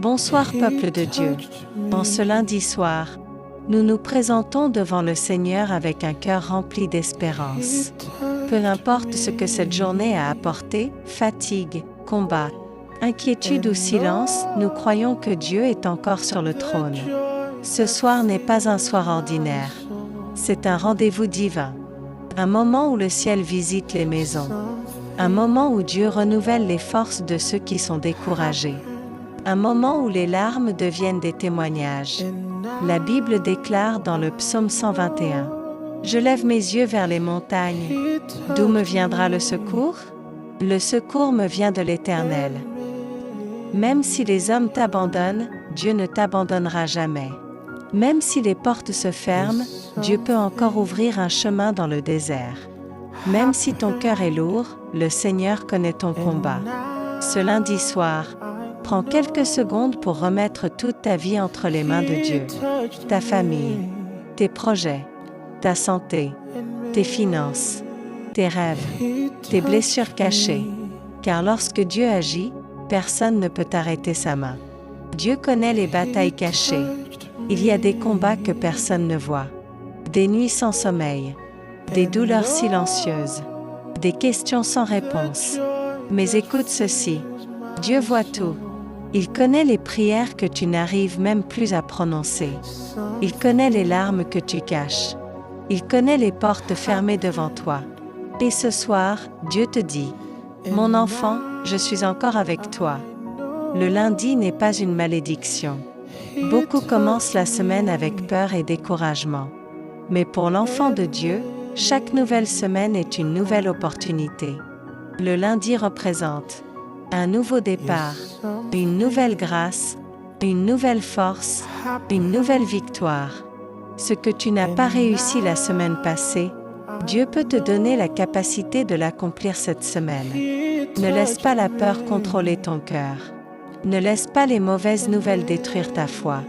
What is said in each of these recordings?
Bonsoir peuple de Dieu. En ce lundi soir, nous nous présentons devant le Seigneur avec un cœur rempli d'espérance. Peu importe ce que cette journée a apporté, fatigue, combat, inquiétude ou silence, nous croyons que Dieu est encore sur le trône. Ce soir n'est pas un soir ordinaire. C'est un rendez-vous divin. Un moment où le ciel visite les maisons. Un moment où Dieu renouvelle les forces de ceux qui sont découragés. Un moment où les larmes deviennent des témoignages. La Bible déclare dans le psaume 121 : « Je lève mes yeux vers les montagnes. D'où me viendra le secours ? Le secours me vient de l'Éternel. » Même si les hommes t'abandonnent, Dieu ne t'abandonnera jamais. Même si les portes se ferment, Dieu peut encore ouvrir un chemin dans le désert. Même si ton cœur est lourd, le Seigneur connaît ton combat. Ce lundi soir, prends quelques secondes pour remettre toute ta vie entre les mains de Dieu. Ta famille, tes projets, ta santé, tes finances, tes rêves, tes blessures cachées. Car lorsque Dieu agit, personne ne peut arrêter sa main. Dieu connaît les batailles cachées. Il y a des combats que personne ne voit. Des nuits sans sommeil. Des douleurs silencieuses. Des questions sans réponse. Mais écoute ceci. Dieu voit tout. Il connaît les prières que tu n'arrives même plus à prononcer. Il connaît les larmes que tu caches. Il connaît les portes fermées devant toi. Et ce soir, Dieu te dit : « Mon enfant, je suis encore avec toi. » Le lundi n'est pas une malédiction. Beaucoup commencent la semaine avec peur et découragement. Mais pour l'enfant de Dieu, chaque nouvelle semaine est une nouvelle opportunité. Le lundi représente un nouveau départ, une nouvelle grâce, une nouvelle force, une nouvelle victoire. Ce que tu n'as pas réussi la semaine passée, Dieu peut te donner la capacité de l'accomplir cette semaine. Ne laisse pas la peur contrôler ton cœur. Ne laisse pas les mauvaises nouvelles détruire ta foi.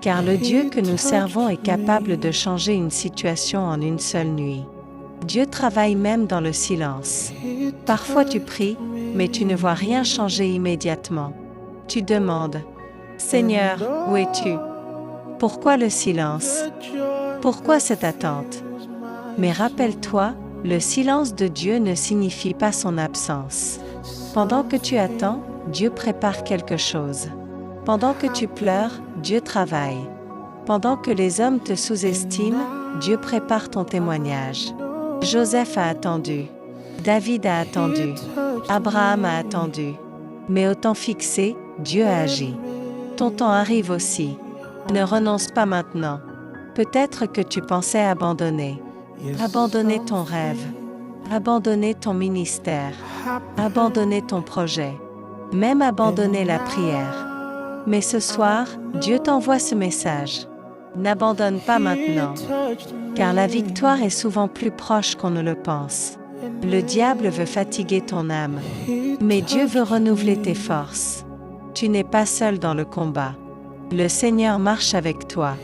Car le Dieu que nous servons est capable de changer une situation en une seule nuit. Dieu travaille même dans le silence. Parfois tu pries, mais tu ne vois rien changer immédiatement. Tu demandes : « Seigneur, où es-tu ? Pourquoi le silence ? Pourquoi cette attente ? » Mais rappelle-toi, le silence de Dieu ne signifie pas son absence. Pendant que tu attends, Dieu prépare quelque chose. Pendant que tu pleures, Dieu travaille. Pendant que les hommes te sous-estiment, Dieu prépare ton témoignage. Joseph a attendu. David a attendu. Abraham a attendu. Mais au temps fixé, Dieu a agi. Ton temps arrive aussi. Ne renonce pas maintenant. Peut-être que tu pensais abandonner. Abandonner ton rêve. Abandonner ton ministère. Abandonner ton projet. Même abandonner la prière. Mais ce soir, Dieu t'envoie ce message. N'abandonne pas maintenant. Car la victoire est souvent plus proche qu'on ne le pense. Le diable veut fatiguer ton âme. Mais Dieu veut renouveler tes forces. Tu n'es pas seul dans le combat. Le Seigneur marche avec toi.